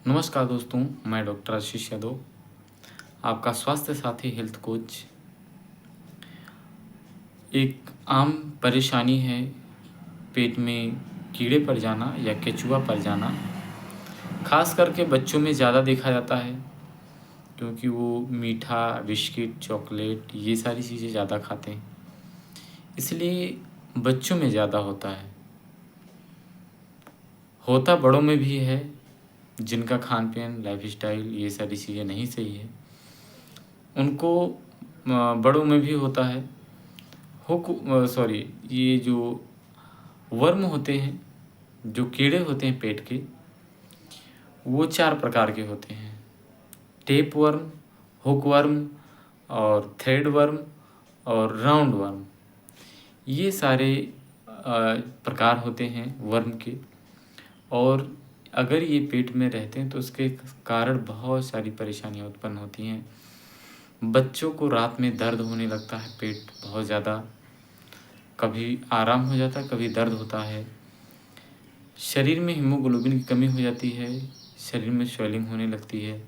नमस्कार दोस्तों, मैं डॉक्टर आशीष यादव, आपका स्वास्थ्य साथी हेल्थ कोच। एक आम परेशानी है पेट में कीड़े पड़ जाना या केचुआ पड़ जाना। खास करके बच्चों में ज़्यादा देखा जाता है क्योंकि वो मीठा, बिस्किट, चॉकलेट ये सारी चीज़ें ज़्यादा खाते हैं, इसलिए बच्चों में ज़्यादा होता है। होता बड़ों में भी है, जिनका खान पीन, लाइफस्टाइल ये सारी चीज़ें नहीं सही है, उनको बड़ों में भी होता है। ये जो वर्म होते हैं, जो कीड़े होते हैं पेट के, वो 4 प्रकार के होते हैं। टेप वर्म, हुक वर्म और थ्रेड वर्म और राउंड वर्म। ये सारे प्रकार होते हैं वर्म के, और अगर ये पेट में रहते हैं तो उसके कारण बहुत सारी परेशानियां उत्पन्न होती हैं। बच्चों को रात में दर्द होने लगता है, पेट बहुत ज़्यादा, कभी आराम हो जाता है, कभी दर्द होता है। शरीर में हीमोग्लोबिन की कमी हो जाती है, शरीर में स्वेलिंग होने लगती है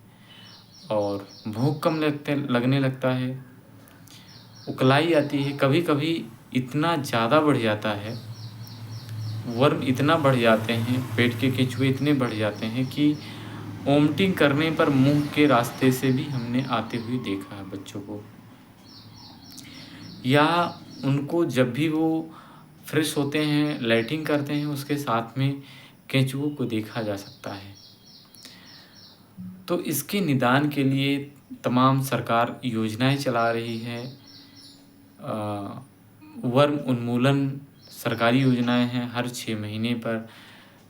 और भूख कम लगने लगता है, उकलाई आती है। कभी कभी इतना ज़्यादा बढ़ जाता है, वर्म इतना बढ़ जाते हैं, पेट के केंचुए इतने बढ़ जाते हैं कि वोमिटिंग करने पर मुंह के रास्ते से भी हमने आते हुए देखा है बच्चों को। या उनको जब भी वो फ्रेश होते हैं, लैट्रिन करते हैं, उसके साथ में केंचुओं को देखा जा सकता है। तो इसके निदान के लिए तमाम सरकार योजनाएं चला रही है। वर्म उन्मूलन सरकारी योजनाएं हैं। हर 6 महीने पर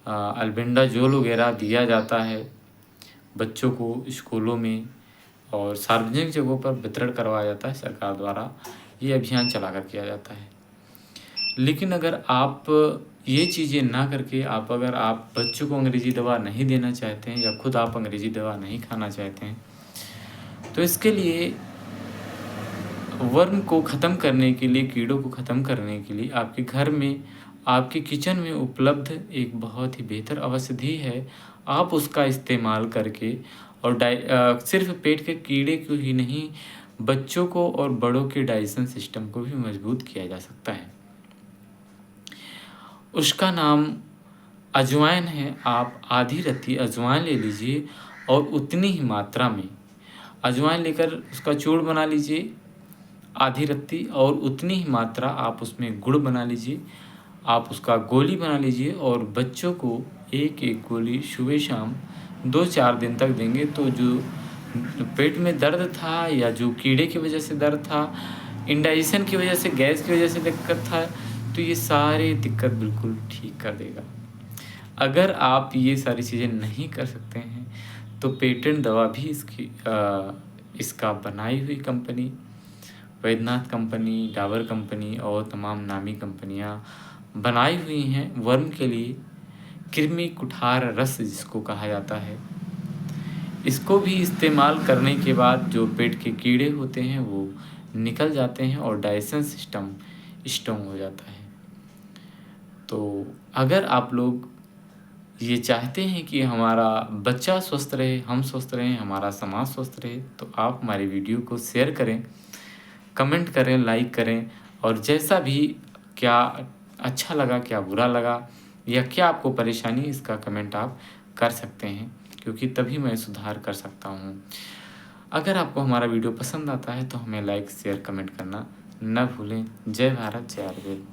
अल्बेंडाजोल वगैरह दिया जाता है बच्चों को स्कूलों में, और सार्वजनिक जगहों पर वितरण करवाया जाता है सरकार द्वारा। ये अभियान चलाकर किया जाता है। लेकिन अगर आप ये चीज़ें ना करके अगर आप बच्चों को अंग्रेज़ी दवा नहीं देना चाहते हैं या खुद आप अंग्रेज़ी दवा नहीं खाना चाहते हैं, तो इसके लिए वर्म को ख़त्म करने के लिए, कीड़ों को ख़त्म करने के लिए आपके घर में, आपके किचन में उपलब्ध एक बहुत ही बेहतर औषधि है। आप उसका इस्तेमाल करके और सिर्फ पेट के कीड़े को ही नहीं, बच्चों को और बड़ों के डाइजेशन सिस्टम को भी मजबूत किया जा सकता है। उसका नाम अजवाइन है। आप आधी रत्ती अजवाइन ले लीजिए और उतनी ही मात्रा में अजवाइन लेकर उसका चूर्ण बना लीजिए, आधी रत्ती, और उतनी ही मात्रा आप उसमें गुड़ बना लीजिए। आप उसका गोली बना लीजिए और बच्चों को एक एक गोली सुबह शाम 2-4 दिन तक देंगे तो जो पेट में दर्द था या जो कीड़े की वजह से दर्द था, इंडाइजेशन की वजह से, गैस की वजह से दिक्कत था, तो ये सारी दिक्कत बिल्कुल ठीक कर देगा। अगर आप ये सारी चीज़ें नहीं कर सकते हैं तो पेटेंट दवा भी इसका बनाई हुई company, Baidyanath company, Dabur company और तमाम नामी कंपनियां बनाई हुई हैं वर्म के लिए। कृमि कुठार रस जिसको कहा जाता है, इसको भी इस्तेमाल करने के बाद जो पेट के कीड़े होते हैं वो निकल जाते हैं और डाइजेशन सिस्टम स्ट्रॉन्ग हो जाता है। तो अगर आप लोग ये चाहते हैं कि हमारा बच्चा स्वस्थ रहे, हम स्वस्थ रहें, हमारा समाज स्वस्थ रहे, तो आप हमारे वीडियो को शेयर करें, कमेंट करें, लाइक करें, और जैसा भी, क्या अच्छा लगा, क्या बुरा लगा, या क्या आपको परेशानी, इसका कमेंट आप कर सकते हैं, क्योंकि तभी मैं सुधार कर सकता हूँ। अगर आपको हमारा वीडियो पसंद आता है तो हमें लाइक, शेयर, कमेंट करना न भूलें। जय भारत, जय आयुर्वेद।